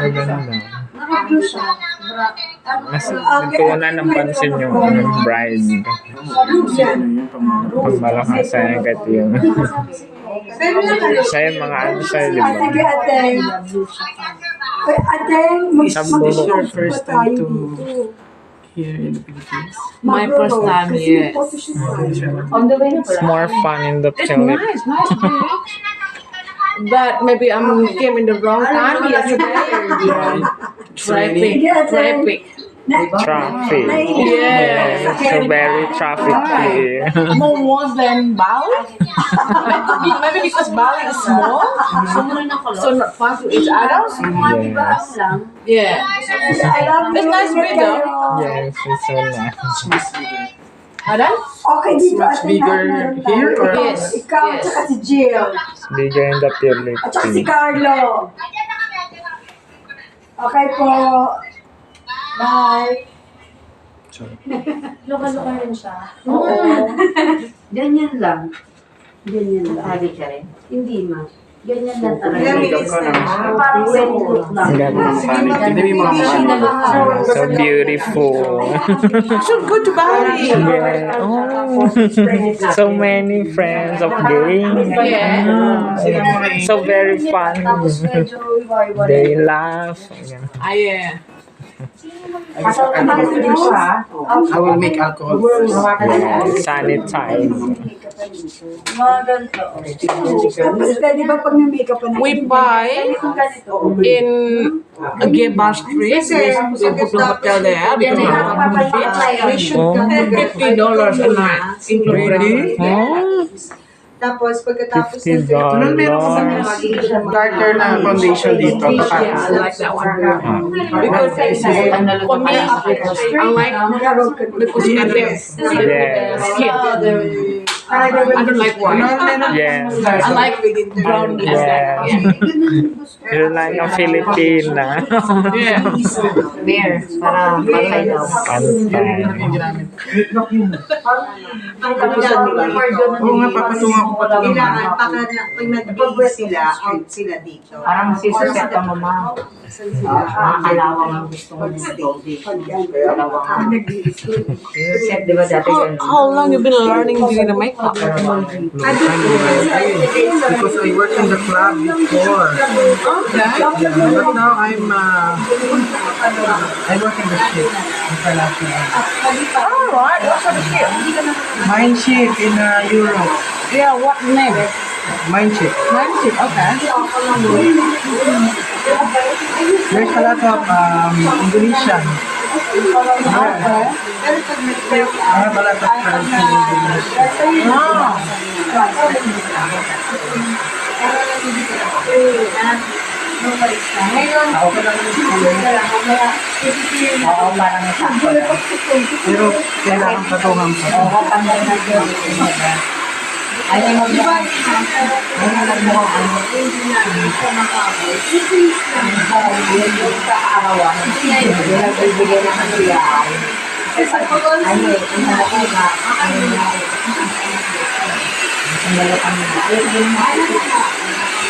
Maganda. Mas nagtuunan ng pansin yung bride. Pag malakas sa'yo kahit yung... Sa'yo mga ano sa'yo, di ba? Sige, Ateng. Is this your first time to here in the Philippines? My first time, yes. On the way na It's more fun in the It's Philippines. nice. But maybe I came in the wrong time yesterday. Traffic. Traffic. Yes. So very traffic here. More than Bali. Maybe because Bali is small, so not far to each other. Yes. Yeah. It's nice video. Yes, it's so nice. Ada? Okay, It's dito. much bigger here or Yes. Ikaw, Yes. tsaka si Jill. It's bigger in the At saka si Philippines. Carlo. Okay po. Bye. Luka-luka rin siya. Oo. Ganyan lang. Ganyan lang. Sabi ka rin. Hindi ma. Ganyan lang talaga. Ilang minutes na? Parang sentut lang. Hindi may mga mukha. So beautiful. Should go to Bali. Yeah. Oh. So many friends of gay. Yeah. So very fun. They laugh. Yeah. I will make alcohol first. Sanitize. Mga ganito. Tapos pwede ba pag may-makeup pa na? We buy in Gebar Street. We book the hotel there because we have a beach. Oh. $50 a night, including. Oh. Tapos, pagkatapos $50. Ano meron ko sa darker na foundation dito? Yeah, I like that one. Because for me, I like because you can Yes. skin. I don't like white. Yes. I like brown. Yeah. You're like a Filipina. Yeah. Bear. Para patay daw. Oo nga, papatungan ko pa ito. Kailangan, pag nag-gay sila, out sila dito. Parang sisuset ka mama. Saan sila? Kalawang ang gusto mo ng tubig. Kalawang. Suset, di ba dati ganun? How long you been learning doing the makeup? Because I worked in the club before. But now I work in the ship. International. Alright, what's the ship? Mine ship in Europe. Yeah, what name? Mine ship. Friendship, okay. There's a lot of Indonesian. Okay. I have a lot of friends in Indonesia. Ah. Oo, parang nasako na. Pero kailangan patungan pa. Oo, panday na yun. Ay, magmukhang ano. Yung sa kaarawan, yung nagbibigay ng kasiyahan. Ano eh, yung nakakita, ano na eh. Ang lalakan nila.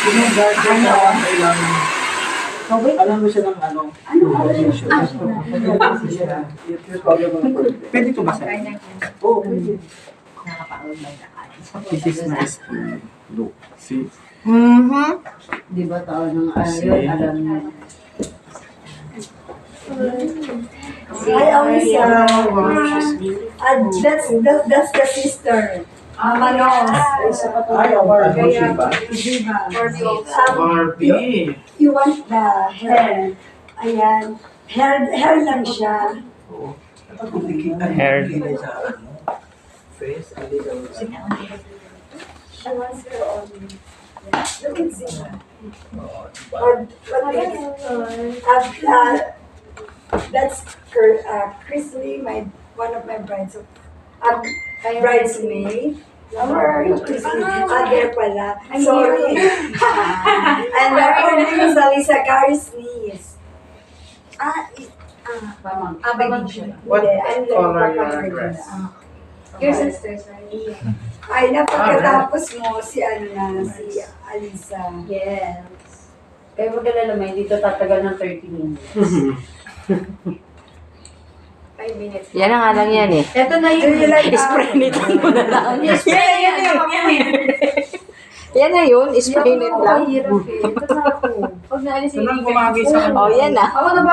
Yung girlfriend Alam mo siya ng ano? Pwede ito ba sa'yo? Oo, nakapanood lang na kain. This is nice to look. See? Mm-hmm. Di ba tao ng ayun, alam niya. I always, that's the sister. Manos. Ay, Barbie. Barbie. You want the hair. Ayan. Hair lang siya. Hair. She wants her own. Look at this. That's Chris Lee, one of my brides. Bridesmaid. Where are you, Chris Lee? There pala. Sorry. And her name is Alisa Garis Lees. What color your dress? Your sisters, right? Ay, napagkatapos mo si Alisa. Yes. Kaya mag-alala may dito tatagal ng 30 minutes. 5 minutes. Yan na nga lang yan eh. Ito na Do you like Spray nito mo na lang. Yan na yun, spray nito lang. Hirap eh. Ito na ako. Pag naalis Ito nang gumagi sa Oh, yan na. Ako na ba